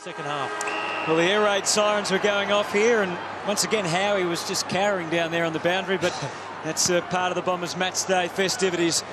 second half. Well, the air raid sirens were going off here, and once again Howie was just cowering down there on the boundary, but that's part of the Bombers match day festivities.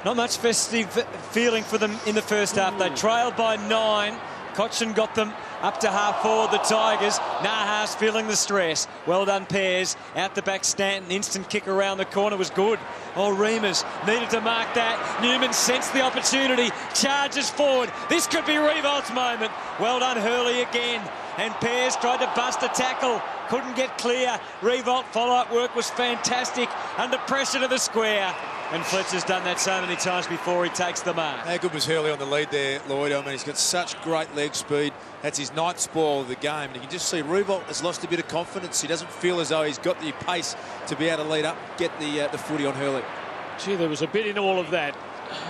Not much festive feeling for them in the first half. They trailed by 9. Cochin got them up to half forward, the Tigers. Nahas feeling the stress. Well done, Pears. Out the back, Stanton. Instant kick around the corner was good. Oh, Remus needed to mark that. Newman sensed the opportunity. Charges forward. This could be Revolt's moment. Well done, Hurley again. And Pears tried to bust a tackle. Couldn't get clear. Revolt follow-up work was fantastic. Under pressure to the square. And Fletcher's done that so many times before he takes the mark. How good was Hurley on the lead there, Lloyd? I mean, he's got such great leg speed. That's his 9th spoil of the game. And you can just see Revolt has lost a bit of confidence. He doesn't feel as though he's got the pace to be able to lead up, get the footy on Hurley. Gee, there was a bit in all of that.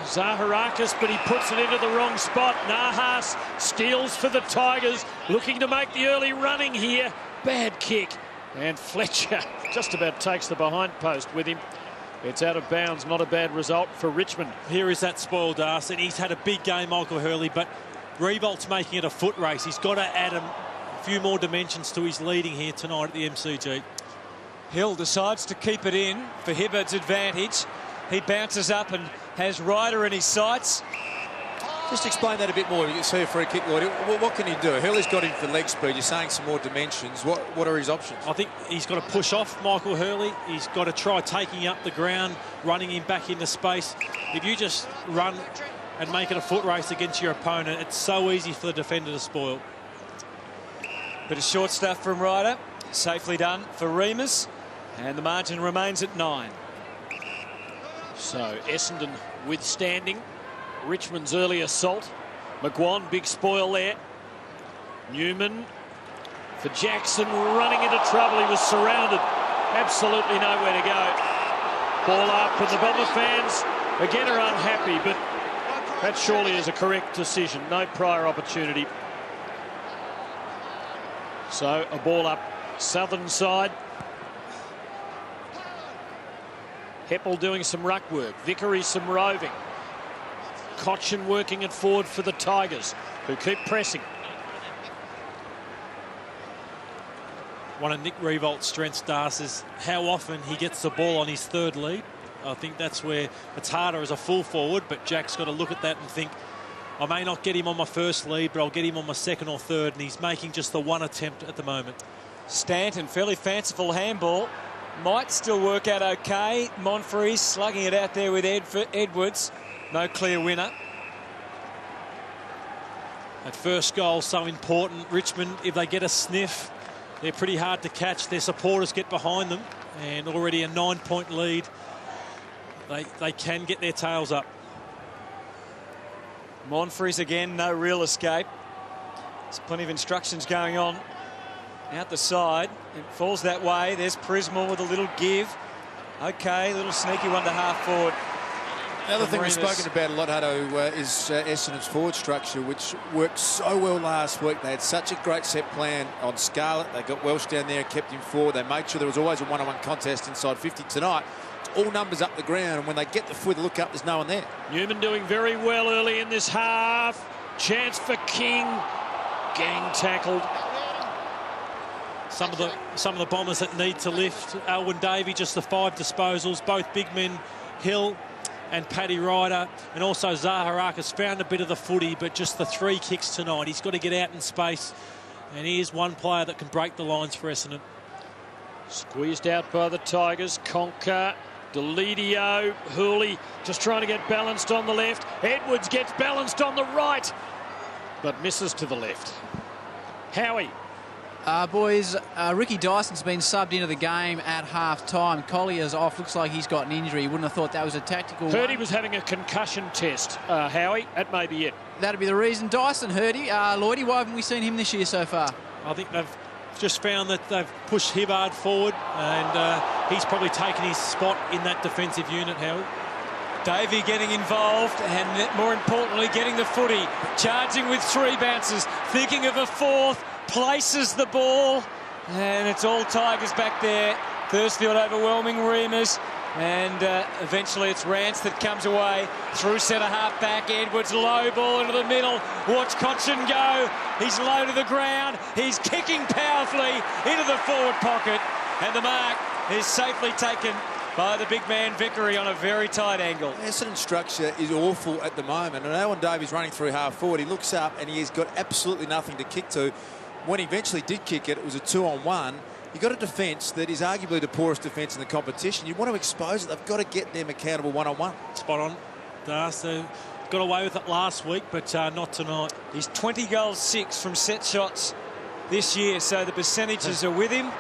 Zaharakis, but he puts it into the wrong spot. Nahas steals for the Tigers, looking to make the early running here. Bad kick. And Fletcher just about takes the behind post with him. It's out of bounds, not a bad result for Richmond. Here is that spoil, Darcy. He's had a big game, Michael Hurley, but Revolt's making it a foot race. He's got to add a few more dimensions to his leading here tonight at the MCG. Hill decides to keep it in for Hibbard's advantage. He bounces up and has Ryder in his sights. Just explain that a bit more. You can see a free kick, Lloyd. What can he do? Hurley's got him for leg speed. You're saying some more dimensions. What are his options? I think he's got to push off Michael Hurley. He's got to try taking up the ground, running him back into space. If you just run and make it a foot race against your opponent, it's so easy for the defender to spoil. Bit of short stuff from Ryder. Safely done for Remus. And the margin remains at 9. So Essendon withstanding Richmond's early assault. McGuan, big spoil there. Newman for Jackson, running into trouble. He was surrounded. Absolutely nowhere to go. Ball up, and the Bomber fans again are unhappy, but that surely is a correct decision. No prior opportunity. So a ball up southern side. Heppel doing some ruck work. Vickery some roving. Cochin working it forward for the Tigers, who keep pressing. One of Nick Revolt's strengths, Darcy, is how often he gets the ball on his third lead. I think that's where it's harder as a full forward, but Jack's got to look at that and think, I may not get him on my first lead, but I'll get him on my second or third, and he's making just the one attempt at the moment. Stanton, fairly fanciful handball. Might still work out okay. Monfries slugging it out there with Edwards. No clear winner. That first goal so important. Richmond, if they get a sniff, they're pretty hard to catch. Their supporters get behind them, and already a 9-point lead. They can get their tails up. Monfries again, no real escape. There's plenty of instructions going on out the side. It falls that way. There's Prismal with a little give. Okay, little sneaky one to half forward. Another thing we've spoken about a lot, Hutto, is Essendon's forward structure, which worked so well last week. They had such a great set plan on Scarlett. They got Welsh down there and kept him forward. They made sure there was always a one-on-one contest inside 50. Tonight, it's all numbers up the ground, and when they get the foot, look up, there's no one there. Newman doing very well early in this half. Chance for King. Gang tackled. Some of the Bombers that need to lift. Alwyn Davey, just the 5 disposals. Both big men, Hill and Paddy Ryder, and also Zaharakis found a bit of the footy, but just the 3 kicks tonight. He's got to get out in space, and he is one player that can break the lines for Essendon. Squeezed out by the Tigers. Conker, Delidio, Hurley just trying to get balanced on the left. Edwards gets balanced on the right, but misses to the left. Howie. Boys, Ricky Dyson's been subbed into the game at half-time. Collier's off. Looks like he's got an injury. You wouldn't have thought that was a tactical Heard one. he was having a concussion test, Howie. That may be it. That'd be the reason. Dyson, Hurdy. Lloydie, why haven't we seen him this year so far? I think they've just found that they've pushed Hibbard forward, and he's probably taken his spot in that defensive unit, Howie. Davey getting involved, and more importantly, getting the footy. Charging with 3 bounces, thinking of a 4th. Places the ball, and it's all Tigers back there. Thursfield overwhelming Remus. And eventually it's Rance that comes away through centre half back. Edwards, low ball into the middle. Watch Cochin go. He's low to the ground. He's kicking powerfully into the forward pocket. And the mark is safely taken by the big man Vickery on a very tight angle. Essendon's structure is awful at the moment. And Owen Davies running through half forward. He looks up and he's got absolutely nothing to kick to. When he eventually did kick it, it was a 2-on-1. You've got a defence that is arguably the poorest defence in the competition. You want to expose it. They've got to get them accountable one-on-one. Spot on. They got away with it last week, but not tonight. He's 20 goals 6 from set shots this year, so the percentages are with him.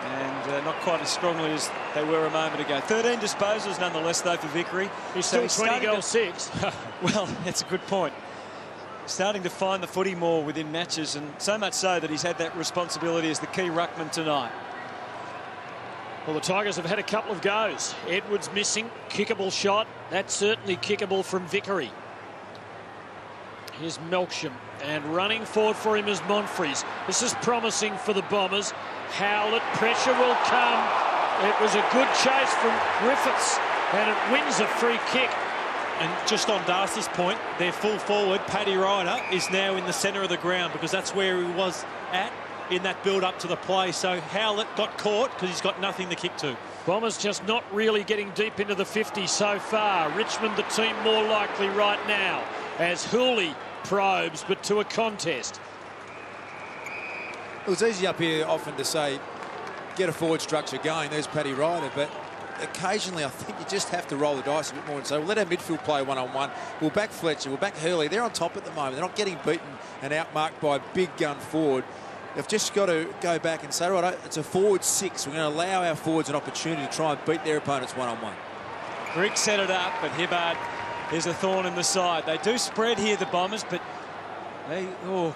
And not quite as strongly as they were a moment ago. 13 disposals nonetheless, though, for Vickery. He's still 20 goals 6. Well, that's a good point. Starting to find the footy more within matches, and so much so that he's had that responsibility as the key ruckman tonight. Well, the Tigers have had a couple of goes. Edwards missing, kickable shot. That's certainly kickable from Vickery. Here's Melksham, and running forward for him is Monfries. This is promising for the Bombers. Howlett, pressure will come. It was a good chase from Griffiths, and it wins a free kick. And just on Darcy's point, their full forward, Paddy Ryder, is now in the centre of the ground because that's where he was at in that build-up to the play. So Howlett got caught because he's got nothing to kick to. Bombers just not really getting deep into the 50 so far. Richmond the team more likely right now as Hooley probes, but to a contest. It was easy up here often to say, get a forward structure going. There's Paddy Ryder, but occasionally I think you just have to roll the dice a bit more and say, well, let our midfield play one-on-one. We'll back Fletcher, we'll back Hurley. They're on top at the moment. They're not getting beaten and outmarked by a big gun forward. They've just got to go back and say, right, it's a forward 6. We're going to allow our forwards an opportunity to try and beat their opponents one-on-one. Grigg set it up, but Hibbard is a thorn in the side. They do spread here, the Bombers, but they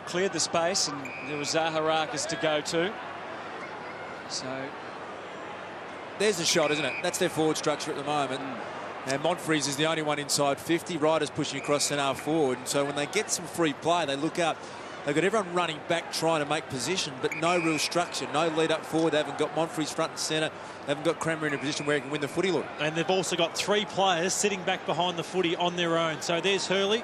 cleared the space, and there was Zaharakis to go to. So there's the shot, isn't it? That's their forward structure at the moment. And Monfries is the only one inside 50. Ryder's pushing across centre forward. And so when they get some free play, they look up. They've got everyone running back trying to make position, but no real structure, no lead up forward. They haven't got Monfries front and centre. They haven't got Cranmer in a position where he can win the footy look. And they've also got 3 players sitting back behind the footy on their own. So there's Hurley.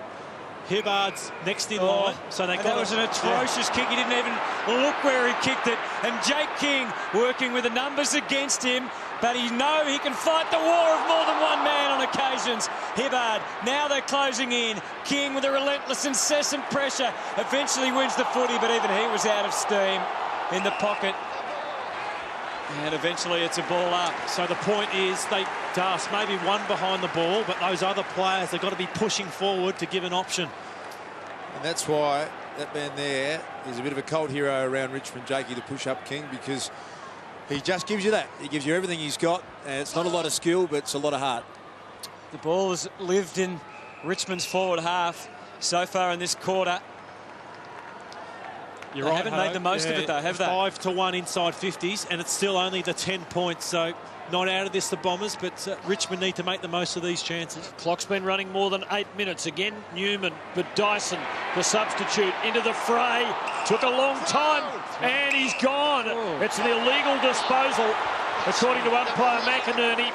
Hibbard's next in line. So they got that was an atrocious kick. He didn't even look where he kicked it. And Jake King working with the numbers against him, but he knows he can fight the war of more than one man on occasions. Hibbard, now they're closing in. King with a relentless, incessant pressure, eventually wins the footy, but even he was out of steam in the pocket. And eventually it's a ball up. So the point is, Das maybe one behind the ball, but those other players, they've got to be pushing forward to give an option. And that's why that man there is a bit of a cult hero around Richmond, Jakey, the push-up king, because he just gives you that. He gives you everything he's got, and it's not a lot of skill, but it's a lot of heart. The ball has lived in Richmond's forward half so far in this quarter. They haven't made the most of it, though, have they? 5-1 inside 50s, and it's still only the 10 points. So not out of this, the Bombers, but Richmond need to make the most of these chances. Clock's been running more than 8 minutes. Again, Newman, but Dyson, the substitute, into the fray. Took a long time, and he's gone. It's an illegal disposal, according to umpire McInerney.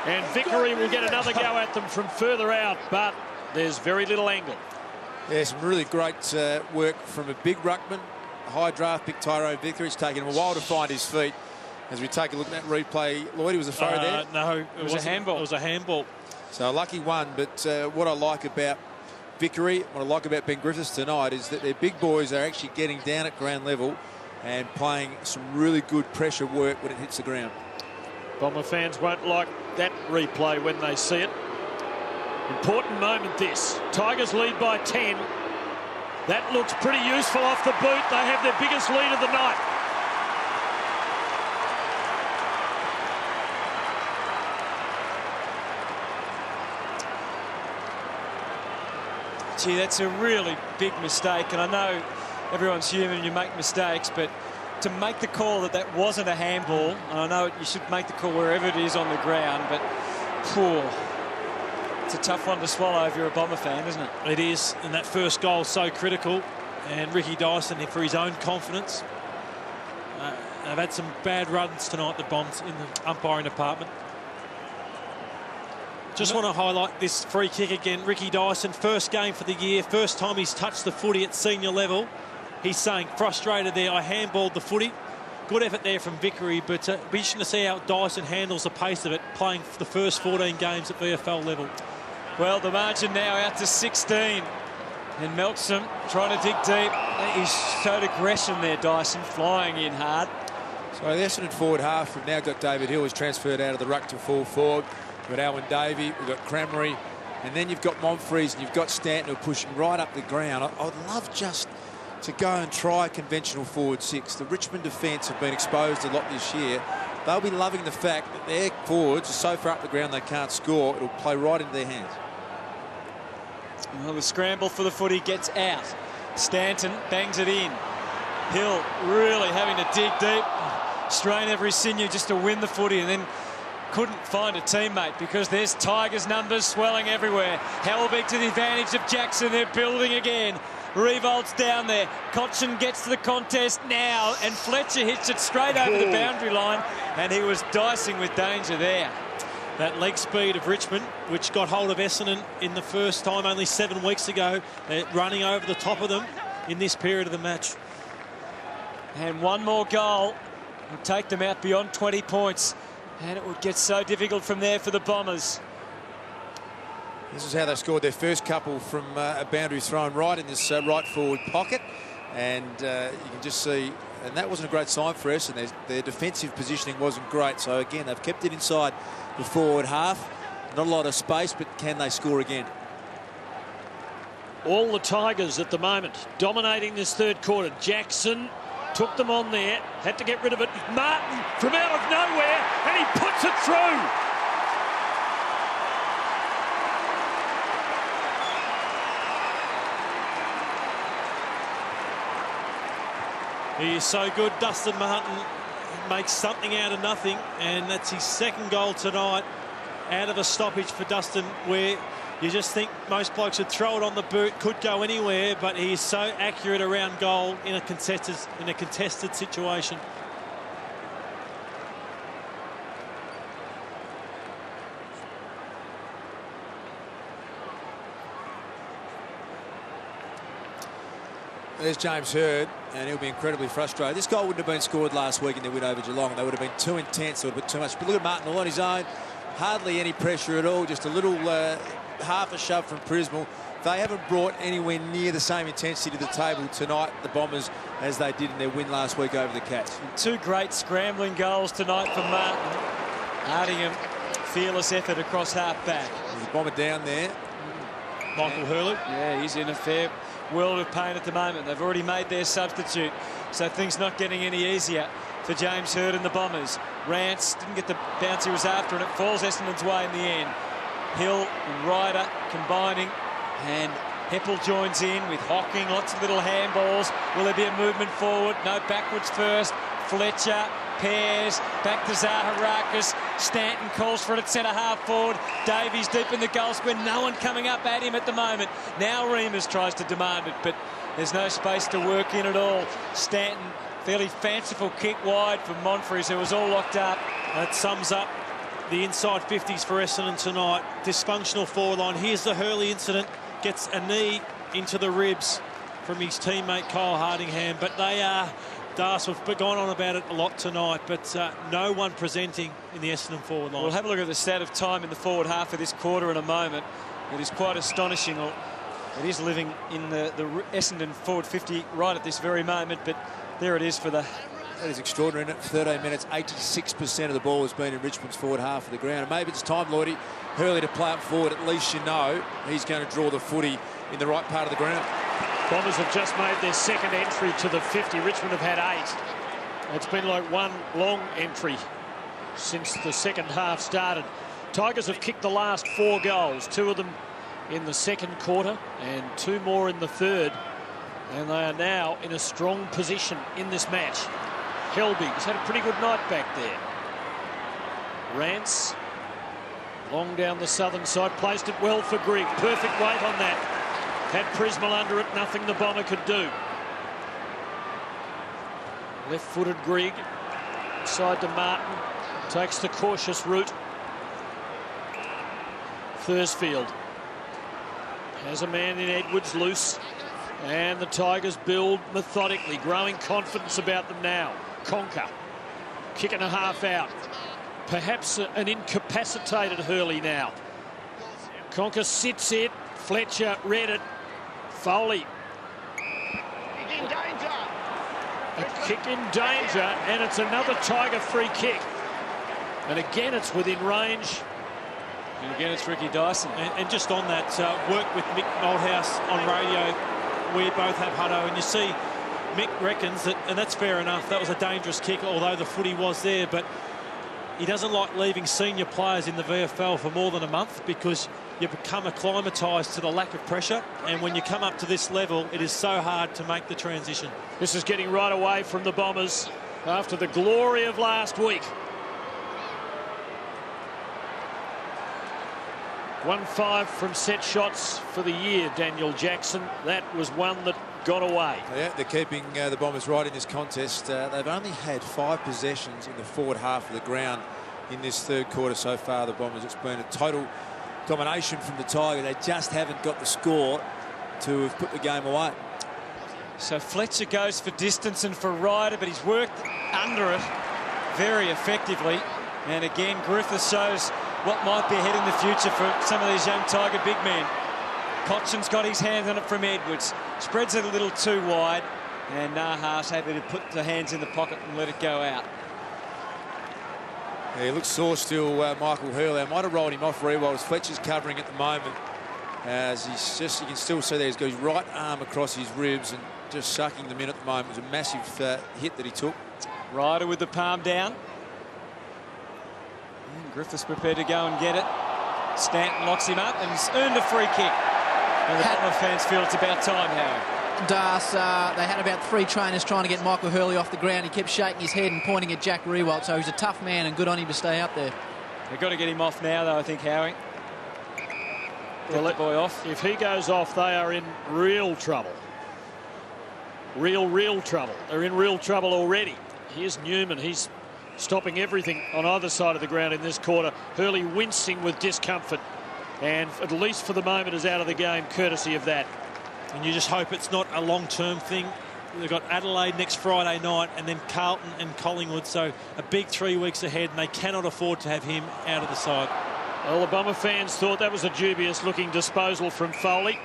And Vickery will get another go at them from further out, but there's very little angle. Yeah, some really great work from a big ruckman, high draft pick Tyrone Vickery. It's taken him a while to find his feet. As we take a look at that replay, Lloyd, was a throw there? No, it was a handball. It was a handball. So a lucky one, but what I like about Vickery, what I like about Ben Griffiths tonight is that their big boys are actually getting down at ground level and playing some really good pressure work when it hits the ground. Bomber fans won't like that replay when they see it. Important moment this. Tigers lead by 10. That looks pretty useful off the boot. They have their biggest lead of the night. Gee, that's a really big mistake, and I know everyone's human, you make mistakes, but to make the call that that wasn't a handball, and I know you should make the call wherever it is on the ground, but it's a tough one to swallow if you're a Bomber fan, isn't it? It is, and that first goal so critical, and Ricky Dyson, for his own confidence, They've had some bad runs tonight, the Bombs, in the umpiring department. Just want to highlight this free kick again. Ricky Dyson, first game for the year, first time he's touched the footy at senior level. He's saying, frustrated there, I handballed the footy. Good effort there from Vickery, but be interesting to see how Dyson handles the pace of it, playing for the first 14 games at VFL level. Well, the margin now out to 16. And Melksham trying to dig deep. He showed aggression there, Dyson, flying in hard. So the Essendon forward half, we've now got David Hill, who's transferred out of the ruck to full forward. We've got Alwyn Davey, we've got Cranmery, and then you've got Monfries and you've got Stanton who are pushing right up the ground. I would love just to go and try a conventional forward six. The Richmond defence have been exposed a lot this year. They'll be loving the fact that their forwards are so far up the ground they can't score. It'll play right into their hands. Well, the scramble for the footy gets out. Stanton bangs it in. Hill really having to dig deep, strain every sinew just to win the footy, and then couldn't find a teammate because there's Tigers numbers swelling everywhere. Helbig to the advantage of Jackson. They're building again. Revolt's down there. Cochin gets to the contest now, and Fletcher hits it straight over the boundary line, and he was dicing with danger there. That leg speed of Richmond, which got hold of Essendon in the first time only 7 weeks ago, they're running over the top of them in this period of the match. And one more goal will take them out beyond 20 points, and it would get so difficult from there for the Bombers. This is how they scored their first couple, from a boundary thrown right in this right forward pocket, and you can just see, and that wasn't a great sign for Essendon. Their defensive positioning wasn't great, so again they've kept it inside the forward half. Not a lot of space, but can they score again? All the Tigers at the moment dominating this third quarter. Jackson took them on there, had to get rid of it. Martin from out of nowhere, and he puts it through. He is so good. Dustin Martin makes something out of nothing, and that's his second goal tonight out of a stoppage for Dustin, where you just think most blokes would throw it on the boot, could go anywhere, but he is so accurate around goal in a contested situation. There's James Hird, and he'll be incredibly frustrated. This goal wouldn't have been scored last week in their win over Geelong. They would have been too intense. They would have been too much. But look at Martin all on his own. Hardly any pressure at all. Just a little half a shove from Prismal. They haven't brought anywhere near the same intensity to the table tonight, the Bombers, as they did in their win last week over the Cats. Two great scrambling goals tonight from Martin. Hardingham, fearless effort across half-back. There's a Bomber down there. Michael Hurley. Yeah, he's in a fair world of pain at the moment. They've already made their substitute, so things not getting any easier for James Hird and the Bombers. Rance didn't get the bounce he was after, and it falls Essendon's way in the end. Hill and Ryder combining, and Heppel joins in with Hocking, lots of little handballs. Will there be a movement forward? No, backwards first. Fletcher, Pears, back to Zaharakis. Stanton calls for it at centre-half forward. Davies deep in the goal square. No one coming up at him at the moment. Now Remus tries to demand it, but there's no space to work in at all. Stanton, fairly fanciful kick wide from Monfries, who was all locked up. That sums up the inside 50s for Essendon tonight. Dysfunctional forward line. Here's the Hurley incident. Gets a knee into the ribs from his teammate Kyle Hardingham, but they are... Das, we've gone on about it a lot tonight, but no one presenting in the Essendon forward line. We'll have a look at the stat of time in the forward half of this quarter in a moment. It is quite astonishing. It is living in the Essendon forward 50 right at this very moment, but there it is for the... That is extraordinary, isn't it? 13 minutes, 86% of the ball has been in Richmond's forward half of the ground. And maybe it's time, Lloydie, Hurley to play up forward. At least you know he's going to draw the footy in the right part of the ground. Bombers have just made their second entry to the 50. Richmond have had 8. It's been like one long entry since the second half started. Tigers have kicked the last 4 goals, 2 of them in the second quarter and 2 more in the third. And they are now in a strong position in this match. Helbig's had a pretty good night back there. Rance, long down the southern side, placed it well for Grigg. Perfect weight on that. Had Prismal under it, nothing the Bomber could do. Left-footed Grigg Outside to Martin. Takes the cautious route. Thursfield has a man in Edwards loose. And the Tigers build methodically, growing confidence about them now. Conker, kick and a half out. Perhaps an incapacitated Hurley now. Conker sits it. Fletcher read it. Foley. In danger. A kick in danger, and it's another Tiger free kick. And again, it's within range. And again, it's Ricky Dyson. And just on that, work with Mick Malthouse on radio. We both have Hutto, and you see Mick reckons that, and that's fair enough, that was a dangerous kick, although the footy was there, but he doesn't like leaving senior players in the VFL for more than a month because you become acclimatised to the lack of pressure, and when you come up to this level, it is so hard to make the transition. This is getting right away from the Bombers after the glory of last week. 1-5 from set shots for the year, Daniel Jackson. That was one that got away. Yeah, they're keeping the Bombers right in this contest. They've only had 5 possessions in the forward half of the ground in this third quarter so far, the Bombers. It's been a total domination from the Tigers. They just haven't got the score to have put the game away. So Fletcher goes for distance and for Ryder, but he's worked under it very effectively. And again, Griffiths shows what might be ahead in the future for some of these young Tiger big men. Cotchin's got his hands on it from Edwards. Spreads it a little too wide. And Nahas happy to put the hands in the pocket and let it go out. Yeah, he looks sore still, Michael Hurley. I might have rolled him off Rewald as Fletcher's covering at the moment. As he's just, you can still see there, he's got his right arm across his ribs and just sucking them in at the moment. It was a massive hit that he took. Ryder with the palm down. And Griffiths prepared to go and get it. Stanton locks him up and he's earned a free kick. And the Butler fans feel it's about time, Harry. Das, they had about 3 trainers trying to get Michael Hurley off the ground. He kept shaking his head and pointing at Jack Rewalt, so he's a tough man and good on him to stay up there. They've got to get him off now, though, I think, Howie. Well, let the boy off. If he goes off, they are in real trouble. Real trouble. They're in real trouble already. Here's Newman. He's stopping everything on either side of the ground in this quarter. Hurley wincing with discomfort. And at least for the moment is out of the game courtesy of that. And you just hope it's not a long-term thing. They've got Adelaide next Friday night and then Carlton and Collingwood. So a big 3 weeks ahead, and they cannot afford to have him out of the side. Well, the Bomber fans thought that was a dubious-looking disposal from Foley.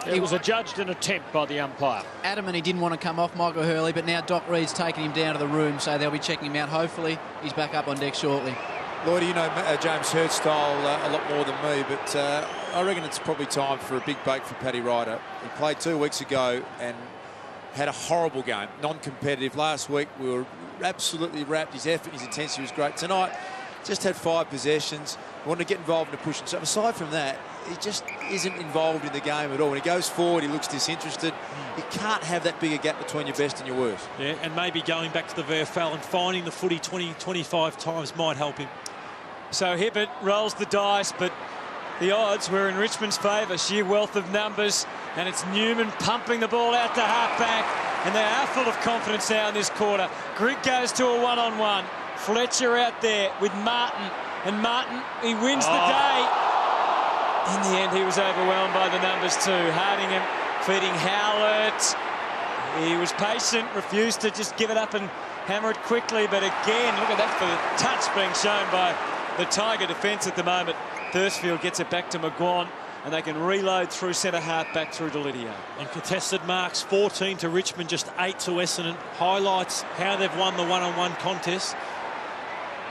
It was adjudged an attempt by the umpire. Adamant he didn't want to come off Michael Hurley, but now Doc Reed's taken him down to the room, so they'll be checking him out. Hopefully, he's back up on deck shortly. Lloyd, you know James Hurd style a lot more than me, but I reckon it's probably time for a big break for Paddy Ryder. He played 2 weeks ago and had a horrible game, non-competitive. Last week we were absolutely wrapped. His effort, his intensity was great. Tonight, just had 5 possessions. Wanted to get involved in the push. And so aside from that, he just isn't involved in the game at all. When he goes forward, he looks disinterested. You can't have that bigger gap between your best and your worst. Yeah, and maybe going back to the VFL and finding the footy 20, 25 times might help him. So Hibbert rolls the dice, but the odds were in Richmond's favour. Sheer wealth of numbers, and it's Newman pumping the ball out to half-back, and they are full of confidence now in this quarter. Grigg goes to a one-on-one. Fletcher out there with Martin, and Martin, he wins the day. In the end, he was overwhelmed by the numbers too. Hardingham feeding Howlett. He was patient, refused to just give it up and hammer it quickly, but again, look at that for the touch being shown by the Tiger defence at the moment. Thursfield gets it back to McGuan, and they can reload through centre half back through to Lydia. And contested marks, 14 to Richmond, just 8 to Essendon. Highlights how they've won the one-on-one contest.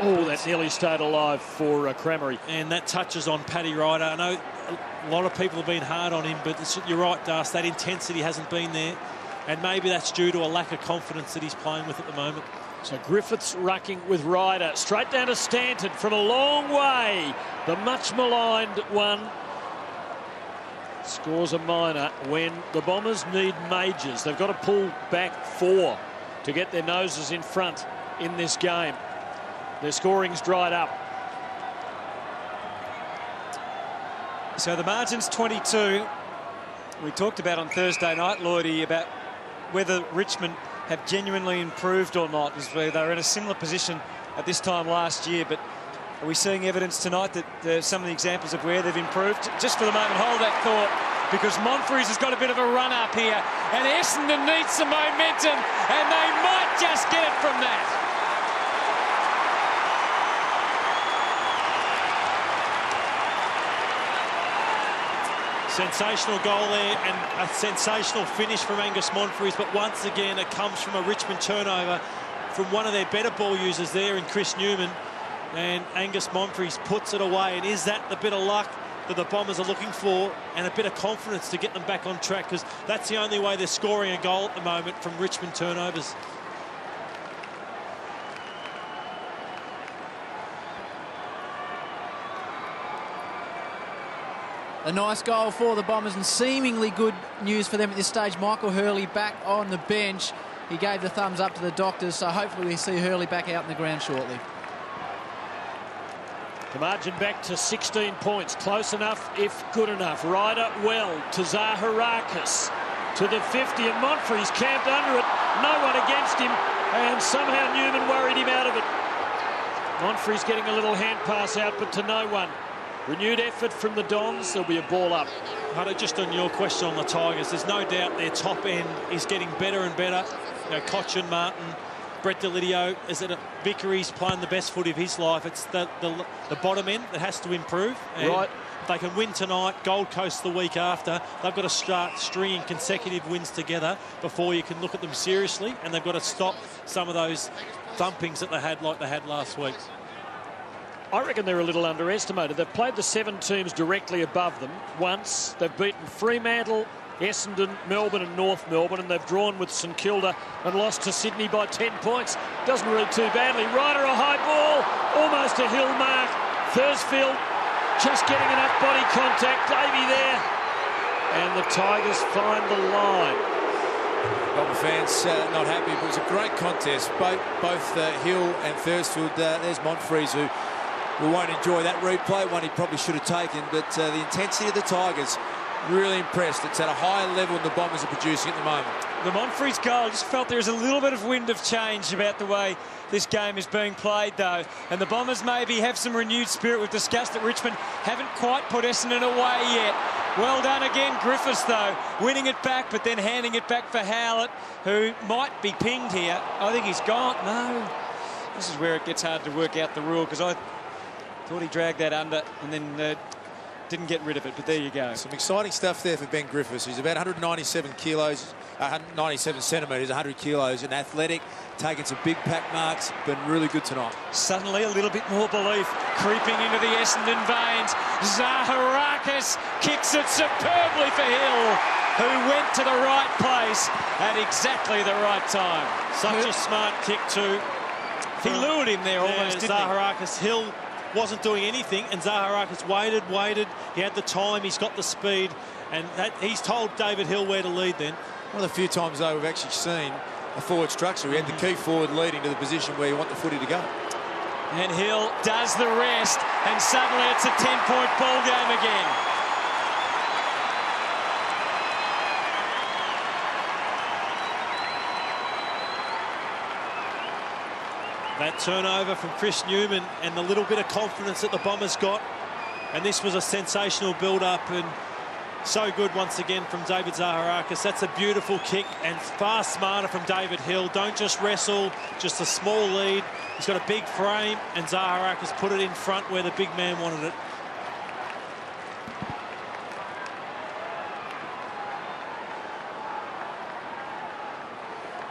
Oh, that nearly stayed alive for Cramery. And that touches on Paddy Ryder. I know a lot of people have been hard on him, but you're right, Das, that intensity hasn't been there. And maybe that's due to a lack of confidence that he's playing with at the moment. So Griffiths rucking with Ryder. Straight down to Stanton from a long way. The much maligned one scores a minor when the Bombers need majors. They've got to pull back 4 to get their noses in front in this game. Their scoring's dried up. So the margin's 22. We talked about on Thursday night, Lloydie, about whether Richmond have genuinely improved or not, is where they're in a similar position at this time last year. But are we seeing evidence tonight that some of the examples of where they've improved? Just for the moment, hold that thought, because Monfries has got a bit of a run up here, and Essendon needs some momentum, and they might just get it from that. Sensational goal there and a sensational finish from Angus Monfries, but once again it comes from a Richmond turnover from one of their better ball users there in Chris Newman, and Angus Monfries puts it away. And is that the bit of luck that the Bombers are looking for, and a bit of confidence to get them back on track, because that's the only way they're scoring a goal at the moment, from Richmond turnovers. A nice goal for the Bombers, and seemingly good news for them at this stage. Michael Hurley back on the bench. He gave the thumbs up to the doctors, so hopefully we see Hurley back out in the ground shortly. The margin back to 16 points. Close enough, if good enough. Ryder well to Zaharakis to the 50, and Monfries camped under it. No one against him, and somehow Newman worried him out of it. Monfries getting a little hand pass out, but to no one. Renewed effort from the Dons. There'll be a ball up. Hunter, just on your question on the Tigers, there's no doubt their top end is getting better and better. You know, Cochin, Martin, Brett Delidio, is it Vickery's playing the best footy of his life. It's the bottom end that has to improve. And right. If they can win tonight, Gold Coast the week after, they've got to start stringing consecutive wins together before you can look at them seriously, and they've got to stop some of those thumpings that they had like they had last week. I reckon they're a little underestimated. They've played the 7 teams directly above them once. They've beaten Fremantle, Essendon, Melbourne and North Melbourne, and they've drawn with St Kilda and lost to Sydney by 10 points. Doesn't read too badly. Ryder, a high ball, almost a hill mark. Thursfield just getting enough body contact. Davey there. And the Tigers find the line. Bomber fans not happy, but it was a great contest. Both Hill and Thursfield. There's Monfries, who we won't enjoy that replay, one he probably should have taken, but the intensity of the Tigers, really impressed. It's at a higher level than the Bombers are producing at the moment. The Monfries goal, just felt there's a little bit of wind of change about the way this game is being played, though. And the Bombers maybe have some renewed spirit. We've discussed that Richmond haven't quite put Essendon away yet. Well done again, Griffiths, though, winning it back, but then handing it back for Howlett, who might be pinged here. I think he's gone. No. This is where it gets hard to work out the rule, because I thought he dragged that under and then didn't get rid of it, but there you go. Some exciting stuff there for Ben Griffiths. He's about 197 kilos, 197 centimetres, 100 kilos, and athletic, taking some big pack marks, been really good tonight. Suddenly a little bit more belief creeping into the Essendon veins. Zaharakis kicks it superbly for Hill, who went to the right place at exactly the right time. Such a smart kick too. He lured him there almost, didn't Zaharakis. Hill wasn't doing anything, and Zaharakis waited. He had the time, he's got the speed, and he's told David Hill where to lead then. One of the few times, though, we've actually seen a forward structure. He had the key forward leading to the position where you want the footy to go. And Hill does the rest, and suddenly it's a 10-point ball game again. That turnover from Chris Newman and the little bit of confidence that the Bombers got. And this was a sensational build-up, and so good once again from David Zaharakis. That's a beautiful kick, and far smarter from David Hill. Don't just wrestle, just a small lead. He's got a big frame, and Zaharakis put it in front where the big man wanted it.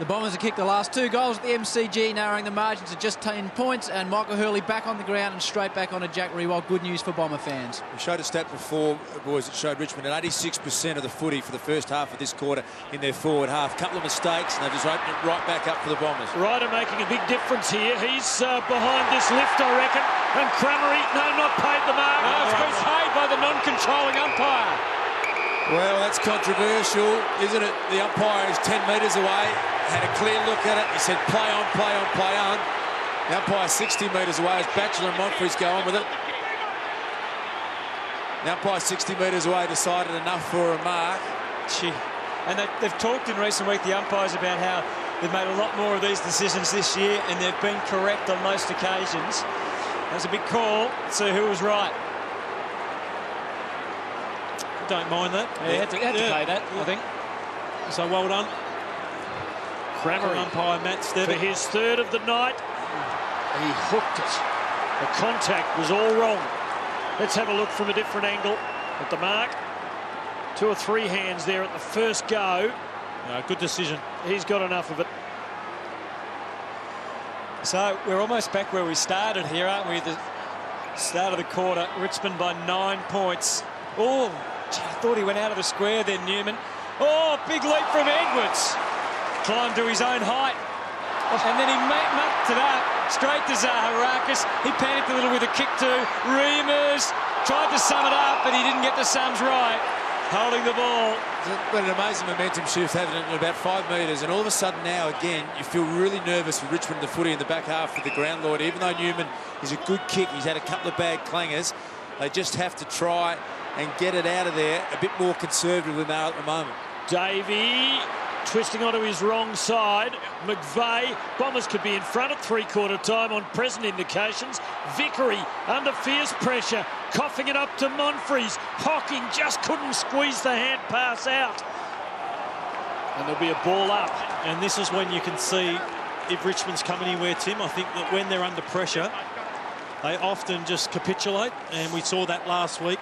The Bombers have kicked the last 2 goals at the MCG, narrowing the margin to just 10 points, and Michael Hurley back on the ground and straight back onto Jack Riewoldt. Good news for Bomber fans. We showed a stat before, boys, that showed Richmond at 86% of the footy for the first half of this quarter in their forward half. Couple of mistakes, and they've just opened it right back up for the Bombers. Ryder making a big difference here. He's behind this lift, I reckon. And Crummery, no, not paid the mark. No, it's been paid by the non-controlling umpire. Well, that's controversial, isn't it? The umpire is 10 metres away, had a clear look at it. He said, play on, play on, play on. The umpire 60 metres away as Batchelor and Monfries go on with it. The umpire 60 metres away decided enough for a mark. Gee. And they've talked in recent week, the umpires, about how They've made a lot more of these decisions this year, and they've been correct on most occasions. That was a big call. Let's see who was right. Don't mind that. Yeah, you had to pay that, I think. So well done. Crammery, umpire Matt Stevitt, for his third of the night. He hooked it. The contact was all wrong. Let's have a look from a different angle at the mark. 2 or 3 hands there at the first go. Good decision. He's got enough of it. So we're almost back where we started here, aren't we? The start of the quarter. Richmond by 9 points. Oh, gee, I thought he went out of the square then, Newman. Oh, big leap from Edwards. Climbed to his own height. And then he mucked it up straight to Zaharakis. He panicked a little with a kick to Reimers. Tried to sum it up, but he didn't get the sums right. Holding the ball. But an amazing momentum shift, having it in about 5 metres, and all of a sudden now, again, you feel really nervous with Richmond the footy in the back half of the ground, Lord. Even though Newman is a good kick, he's had a couple of bad clangers. They just have to try and get it out of there a bit more conservative than they are at the moment. Davey twisting onto his wrong side. McVeigh. Bombers could be in front at three-quarter time on present indications. Vickery under fierce pressure, coughing it up to Monfries. Hocking just couldn't squeeze the hand pass out. And there'll be a ball up. And this is when you can see if Richmond's come anywhere, Tim. I think that when they're under pressure, they often just capitulate, and we saw that last week.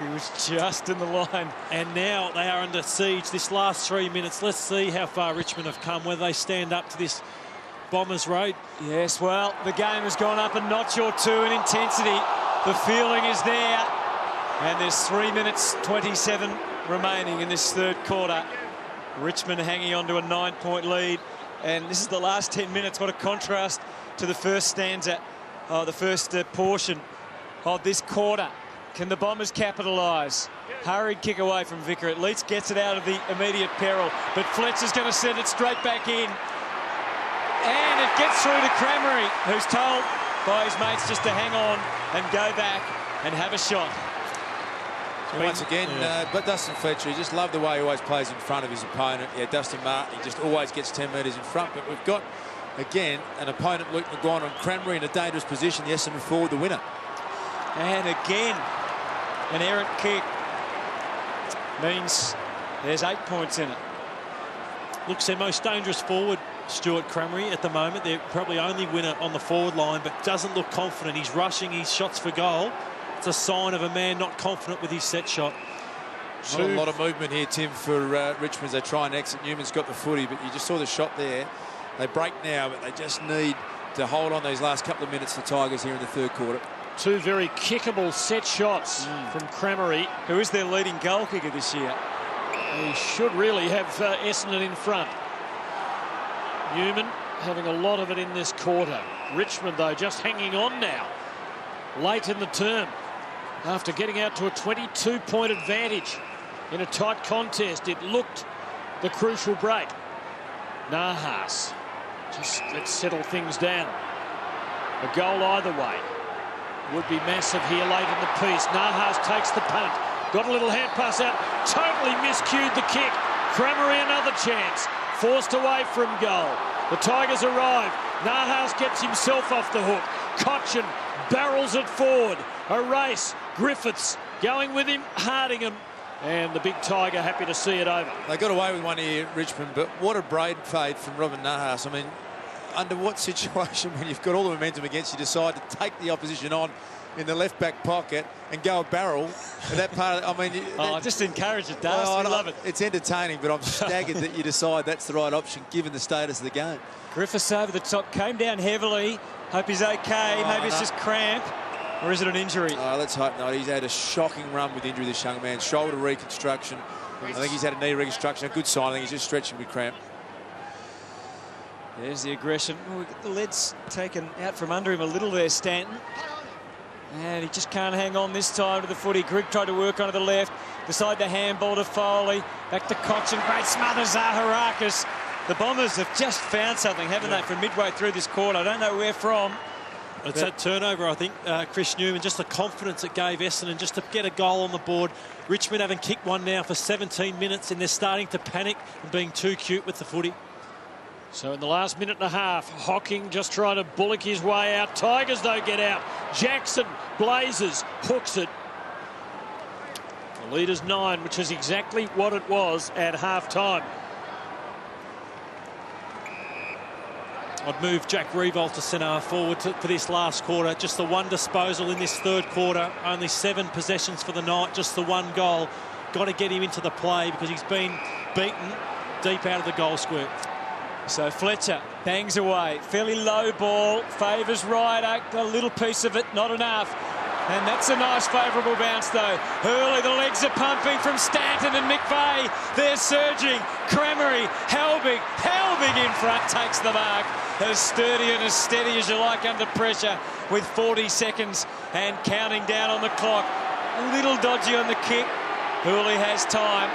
He was just in the line. And now they are under siege this last 3 minutes. Let's see how far Richmond have come, whether they stand up to this Bombers raid. Yes, well, the game has gone up a notch or two in intensity. The feeling is there. And there's 3 minutes 27 remaining in this third quarter. Richmond hanging on to a 9-point lead. And this is the last 10 minutes. What a contrast to the first stanza, the first portion of this quarter. Can the Bombers capitalise? Hurried kick away from Vicker. At least gets it out of the immediate peril. But Fletcher's going to send it straight back in. And it gets through to Crammery, who's told by his mates just to hang on and go back and have a shot. So once again, but Dustin Fletcher, he just loved the way he always plays in front of his opponent. Yeah, Dustin Martin, he just always gets 10 metres in front. But we've got, again, an opponent, Luke McGuire, on Cranberry in a dangerous position. The Essendon forward, the winner. And again, an errant kick means there's 8 points in it. Looks their most dangerous forward, Stuart Crammery, at the moment. They're probably only winner on the forward line, but doesn't look confident. He's rushing his shots for goal. It's a sign of a man not confident with his set shot. Not a lot of movement here, Tim, for Richmond as they try and exit. Newman's got the footy, but you just saw the shot there. They break now, but they just need to hold on these last couple of minutes, the Tigers, here in the third quarter. 2 very kickable set shots from Crammery. Who is their leading goal kicker this year? He should really have Essendon in front. Newman having a lot of it in this quarter. Richmond, though, just hanging on now. Late in the term, after getting out to a 22-point advantage in a tight contest. It looked the crucial break. Nahas, just let's settle things down. A goal either way would be massive here late in the piece. Nahas takes the punt. Got a little hand pass out. Totally miscued the kick. Crammery another chance. Forced away from goal. The Tigers arrive. Nahas gets himself off the hook. Cochin barrels it forward. A race. Griffiths going with him. Hardingham. And the big Tiger happy to see it over. They got away with one here, Richmond, but what a braid fade from Robin Nahas. I mean, under what situation, when you've got all the momentum against you, decide to take the opposition on in the left back pocket and go a barrel? And that part of, I mean, just encourage it, Darcy. I love it. It's entertaining, but I'm staggered that you decide that's the right option given the status of the game. Griffiths over the top, came down heavily. Hope he's okay. Maybe it's just cramp, or is it an injury? Let's hope not. He's had a shocking run with injury, this young man. Shoulder reconstruction. I think he's had a knee reconstruction. A good sign. I think he's just stretching with cramp. There's the aggression. Oh, we've got the leads taken out from under him a little there, Stanton. And he just can't hang on this time to the footy. Grigg tried to work onto the left. Decide to handball to Foley. Back to Cochin. Great smother, Zaharakis. The Bombers have just found something, haven't they, from midway through this quarter. I don't know where from. It's that turnover, I think, Chris Newman, just the confidence it gave Essendon just to get a goal on the board. Richmond haven't kicked one now for 17 minutes, and they're starting to panic and being too cute with the footy. So in the last minute and a half, Hocking just trying to bullock his way out. Tigers don't get out. Jackson blazes, hooks it. The leader's 9, which is exactly what it was at half-time. I'd move Jack Revolt to centre forward for this last quarter. Just the one disposal in this third quarter. Only 7 possessions for the night, just the 1 goal. Got to get him into the play because he's been beaten deep out of the goal square. So Fletcher bangs away. Fairly low ball. Favours Ryder. Got a little piece of it, not enough. And that's a nice favourable bounce, though. Hurley, the legs are pumping from Stanton and McVeigh. They're surging. Cramery, Helbig in front, takes the mark. As sturdy and as steady as you like under pressure with 40 seconds and counting down on the clock. A little dodgy on the kick. Hurley has time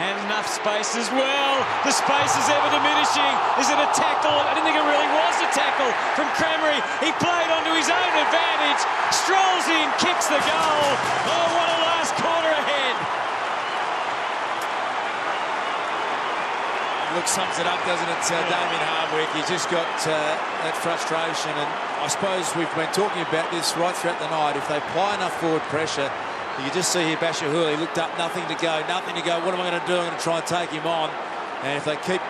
and enough space as well. The space is ever diminishing. Is it a tackle? I didn't think it really was a tackle from Cramery. He played onto his own advantage. Strolls in, kicks the goal. Oh, what a last quarter ahead. Look, sums it up, doesn't it, Damien Hardwick? He's just got that frustration, and I suppose we've been talking about this right throughout the night. If they apply enough forward pressure, you can just see here Basher Hurley looked up, nothing to go. What am I going to do? I'm going to try and take him on. And if they keep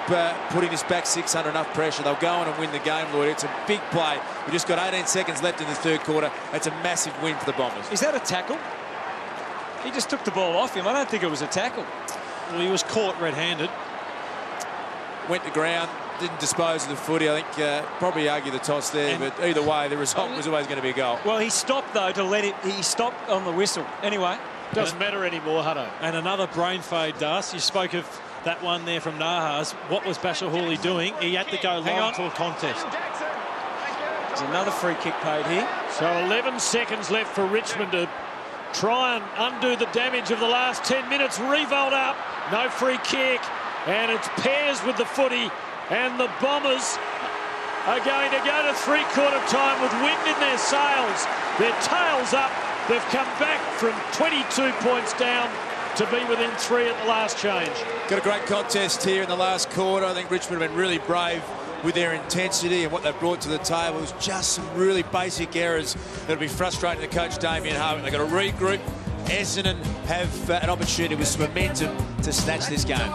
putting this back 6 under enough pressure, they'll go on and win the game, Lloyd. It's a big play. We've just got 18 seconds left in the third quarter. That's a massive win for the Bombers. Is that a tackle? He just took the ball off him. I don't think it was a tackle. Well, he was caught red-handed. Went to ground, didn't dispose of the footy. I think probably argue the toss there, but either way, the result was always going to be a goal. Well, he stopped, though, to let it. He stopped on the whistle. Anyway. Doesn't matter anymore, Hutto. And another brain fade, Das. You spoke of that one there from Nahas. What was Basher Hurley doing? He had to go long to a contest. There's another free kick paid here. So 11 seconds left for Richmond to try and undo the damage of the last 10 minutes. Revolt up, no free kick, and it's pairs with the footy, and the Bombers are going to go to three-quarter time with wind in their sails. Their tails up. They've come back from 22 points down to be within 3 at the last change. Got a great contest here in the last quarter. I think Richmond have been really brave with their intensity and what they've brought to the table. It was just some really basic errors that'll be frustrating the coach Damien Hardwick. They've got to regroup. Essendon have an opportunity with some momentum to snatch this game.